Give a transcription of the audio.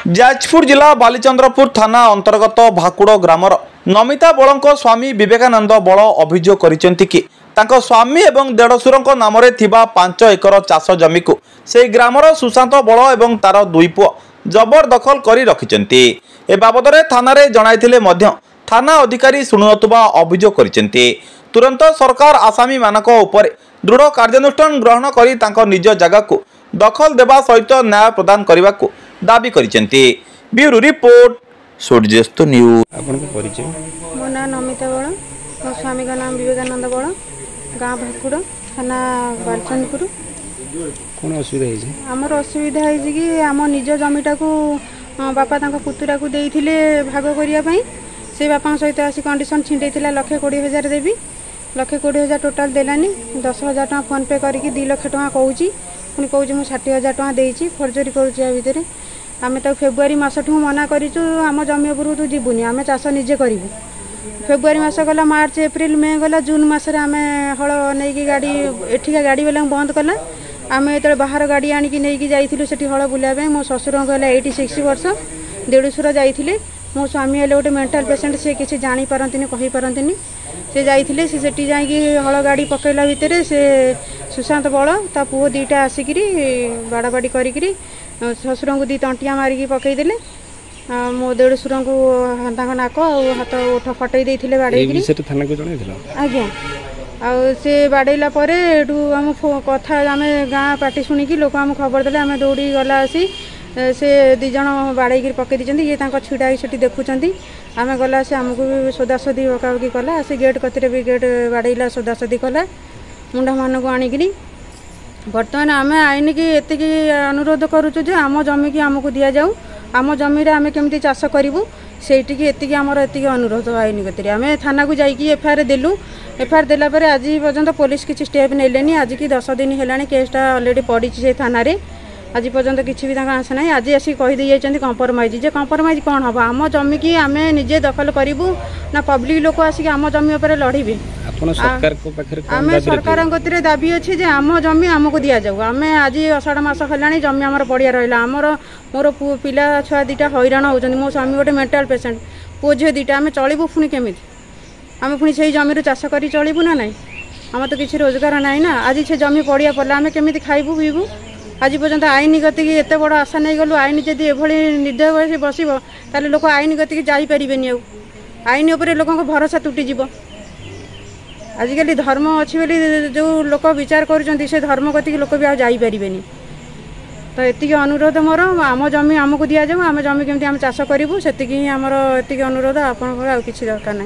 जाजपुर जिला बालीचंद्रपुर थाना अंतर्गत भाकुड़ ग्रामर नमिता बल स्वामी विवेकानंद बल अभियोग करिसेंति कि तांको स्वामी एवं देढ़शुर नाम 5 एकर चाष जमी को से ग्रामर सुशांत बल एवं तार दुई पुओ जबरदखल कर रखिसेंति। ए बाबद थाना जणाइथिले मध्य थाना अधिकारी शुणुनथुबा अभियोग करिसेंति। तुरंत सरकार आसामी मानक उपर दृढ़ कार्यानुष्ठान ग्रहण करी तांको निज जगह को दखल देवा सहित न्याय प्रदान करने को दाबी करिसेंति। Bureau report Suryast news. आपनको परिचय? मो ना नमिता बड़, मो स्वामी का नाम विवेकानंद बड़, गाँ भाकुड़, थाना बालचंदपुर। कौन असुविधा है? आमर असुविधा है कि आम निज जमीटा को बापा तांको पुतुरा को देइथिले भाग करिया पई। से बापा सहित आसी कंडीशन छिंडेइथिला 1,20,000 देबी। 1,20,000 टोटाल देलानी। 10,000 टका फोन पे करके 2 लाख टका कहूची। पुणी कहूँ मुझे 60,000 टका देइची फर्जरी करुची। आ भितर आम तो फेब्रुआरी मस ठूँ मना करूँ आम जमी उपरू तू जीवनी आम चाष निजे करूँ। फेब्रुआरी मस गला, मार्च एप्रिल मे गला, जून मसरे आम हल नहीं गाड़ी एठिका गाड़ी वाला बंद कला। आम ये बाहर गाड़ी आणिकी नहीं जाइलु से हल बुलाया। मो ससुर को 86 वर्ष, देढ़शुर जाइए। मो स्वामी हेले गोटे मेंटल पेसेंट, से किसी जापारती कही पारती। से जाइए से जाकि हल गाड़ी पकड़ा भितर से सुशांत बल ता पुओ 2टा आसिक बाड़ाबाड़ी करी ससुर को 2 तंटिया मारिकी पकईदे। मो देढ़शुर को नाक हाथ ओठ फटई देते बाड़े आज्ञा। से बाड़ेला आम कथा आम गाँ पार्टी शुणिकी लोक आम खबर देले आम दौड़ी गला आसी से 2 जन बाड़े पकई दी। ये छिड़ा से देखुं आम गला से आमको भी सोदासोदी बकाबकी कला। से गेट कतिर भी गेट बाड़ेला सोदासोदी कला मुंडा मान को आणिकी। बर्तमान आम आईन की एति अनुरोध करुचु जे आम जमी की आमको दि जाऊ। आम जमी आम केमती चाष करूँ से एति आमर एति अनुरोध आईन कतिर। आम थाना को जाइए एफआईआर देलु। एफआईआर देला परे आज पर्यंत पुलिस किसी स्टेप नेलेनी। आज की 10 दिन है केसटा अलरेडी पड़ी से थाना रे। आज पर्यंत किसी भी आस ना। आज आसी कहीदे जाइए कंप्रोमाइज। जे कंप्रोमाइज कौन हम? आम जमी की आम निजे दखल करूँ ना पब्लिक लोक आसिक आम जमी उपर लड़े? आम सरकार कतिर दाबी अच्छे जे आम जमी आमको दि जाऊ। आम आज अषाढ़ मास है जमी आमर पड़िया रहा। आमर मोर पिला छुआ 2टा हैरान होती। मो स्वामी गोटे मेंटल पेसेंट, पुओ झील 2टा। आम चलू पुणी केमी? आम पुणी से जमी चाष कर चलू ना ना? आम तो किसी रोजगार ना ना। आज से जमी पड़िया पड़ा आम केमी खाइबू पीबू? आज पर्यंत आईन गति एत बड़ आशा नहीं गलु। आईन जब एभली निर्दय बस बसब ताले लोक आईन गति जापारे। आईन उपर लोक भरोसा तुटीज। आजिकल धर्म अच्छी बोली जो लोक विचार कर धर्म गति लोक भी आईपारे। तो एति अनुरोध मोर आम जमी आमको दि जाऊ। आम जमी केमती आम चाष करूँ से आमर एति अनुरोध। आपन किसी दरकार ना।